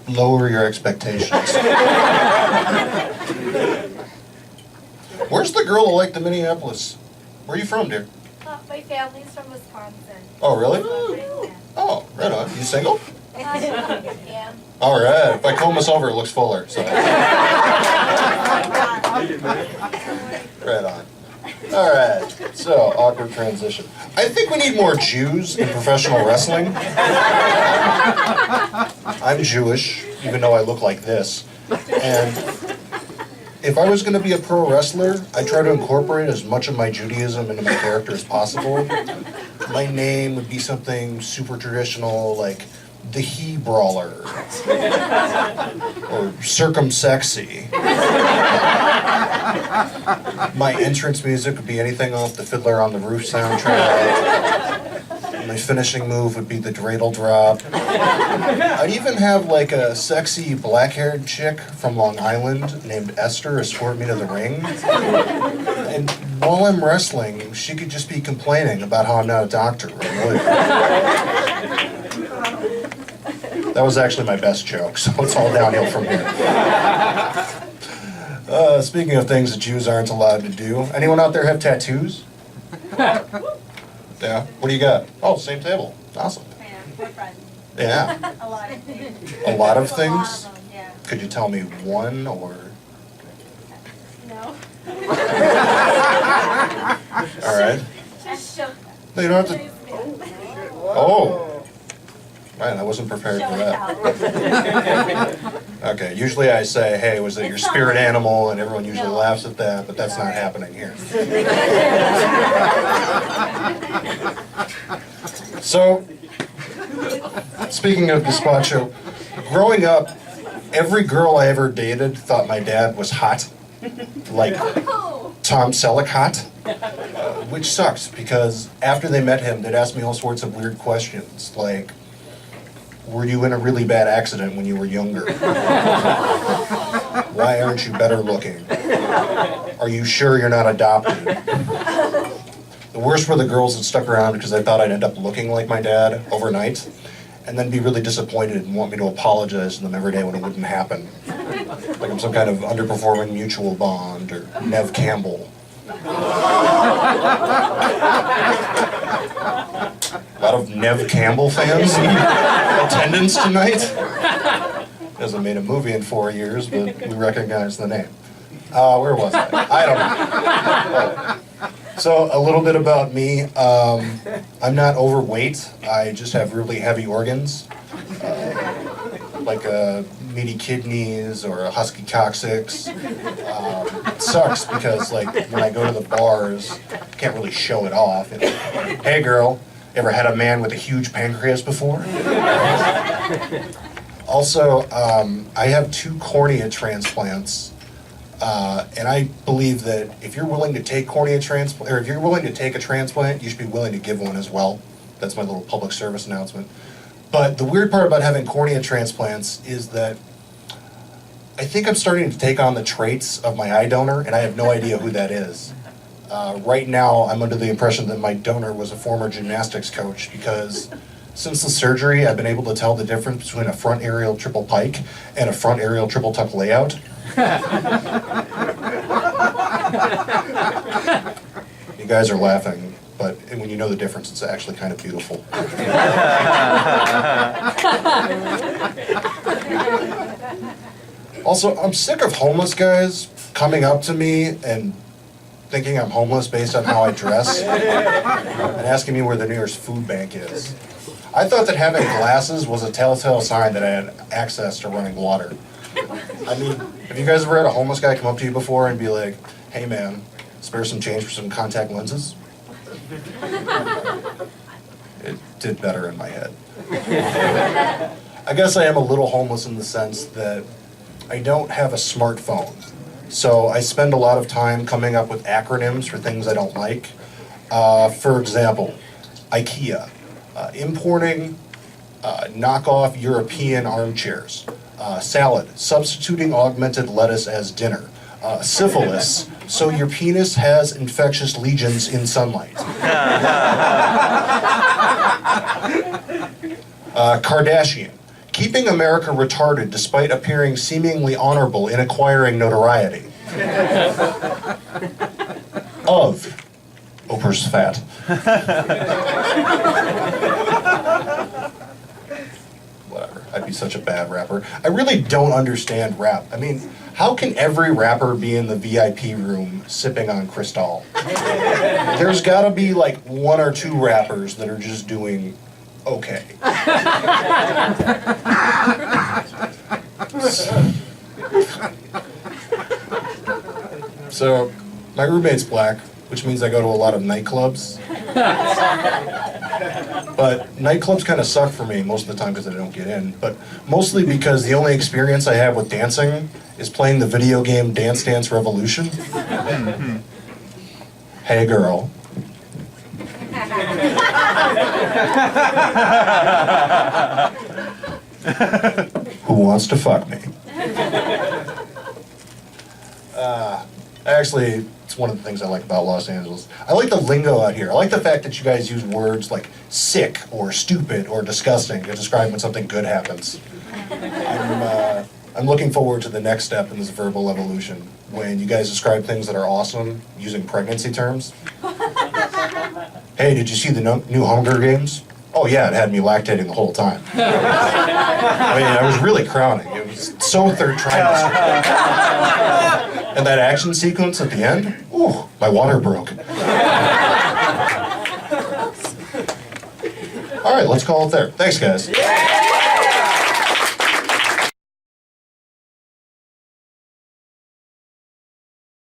Lower your expectations. Where's the girl who liked the Minneapolis? Where are you from, dear? My family's from Wisconsin. Oh, really? Yeah. Oh, right on. You single? Yeah. All right. If I comb this over, it looks fuller. So. Right on. All right. So, awkward transition. I think we need more Jews in professional wrestling. I'm Jewish, even though I look like this. And if I was going to be a pro wrestler, I'd try to incorporate as much of my Judaism into my character as possible. My name would be something super traditional, like the He Brawler, or Circumsexy. My entrance music would be anything off the Fiddler on the Roof soundtrack. My finishing move would be the dreidel drop. I'd even have like a sexy black-haired chick from Long Island named Esther escort me to the ring. And while I'm wrestling, she could just be complaining about how I'm not a doctor or a lawyer. That was actually my best joke, so it's all downhill from here. Speaking of things that Jews aren't allowed to do, anyone out there have tattoos? Yeah. What do you got? Oh, same table. Awesome. Yeah, we're friends. Yeah. A lot of things. A lot of things? A lot of them, yeah. Could you tell me one or? No. All right. Just show No, you don't have to. Oh. Man, I wasn't prepared for that. Okay, usually I say, hey, was it your spirit animal? And everyone usually laughs at that, but that's not happening here. So, speaking of gazpacho, growing up, every girl I ever dated thought my dad was hot. Like Tom Selleck hot. Which sucks, because after they met him, they'd ask me all sorts of weird questions, like, were you in a really bad accident when you were younger? Why aren't you better looking? Are you sure you're not adopted? The worst were the girls that stuck around because they thought I'd end up looking like my dad overnight, and then be really disappointed and want me to apologize to them every day when it wouldn't happen. Like I'm some kind of underperforming mutual bond, or Nev Campbell. A lot of Nev Campbell fans in attendance tonight. Hasn't made a movie in 4 years, but we recognize the name. Where was I? I don't know. So a little bit about me. I'm not overweight. I just have really heavy organs, like meaty kidneys or a husky coccyx. It sucks because like when I go to the bars, I can't really show it off. It's, hey girl, ever had a man with a huge pancreas before? Also, I have 2 cornea transplants. And I believe that if you're willing to take cornea transplant, or if you're willing to take a transplant, you should be willing to give one as well. That's my little public service announcement. But the weird part about having cornea transplants is that I think I'm starting to take on the traits of my eye donor, and I have no idea who that is. Right now, I'm under the impression that my donor was a former gymnastics coach, because since the surgery, I've been able to tell the difference between a front aerial triple pike and a front aerial triple tuck layout. You guys are laughing, but when you know the difference, it's actually kind of beautiful. Also, I'm sick of homeless guys coming up to me and thinking I'm homeless based on how I dress and asking me where the nearest food bank is. I thought that having glasses was a telltale sign that I had access to running water. I mean, have you guys ever had a homeless guy come up to you before and be like, hey man, spare some change for some contact lenses? It did better in my head. I guess I am a little homeless in the sense that I don't have a smartphone. So I spend a lot of time coming up with acronyms for things I don't like. For example, IKEA, importing knockoff European armchairs. Salad, substituting augmented lettuce as dinner. Syphilis, So your penis has infectious lesions in sunlight. Kardashian. Keeping America retarded despite appearing seemingly honorable in acquiring notoriety. Of. Oprah's fat. Whatever. I'd be such a bad rapper. I really don't understand rap. I mean, how can every rapper be in the VIP room sipping on Cristal? There's gotta be like one or two rappers that are just doing okay. So, my roommate's black, which means I go to a lot of nightclubs. But nightclubs kind of suck for me most of the time because I don't get in. But mostly because the only experience I have with dancing is playing the video game Dance Dance Revolution. Hey girl. Who wants to fuck me? Actually, it's one of the things I like about Los Angeles. I like the lingo out here. I like the fact that you guys use words like sick or stupid or disgusting to describe when something good happens. I'm looking forward to the next step in this verbal evolution, when you guys describe things that are awesome using pregnancy terms. Hey, did you see the new Hunger Games? Oh yeah, it had me lactating the whole time. I mean, I was really crowning. It was so third trimester. And that action sequence at the end, ooh, my water broke. All right, let's call it there. Thanks, guys.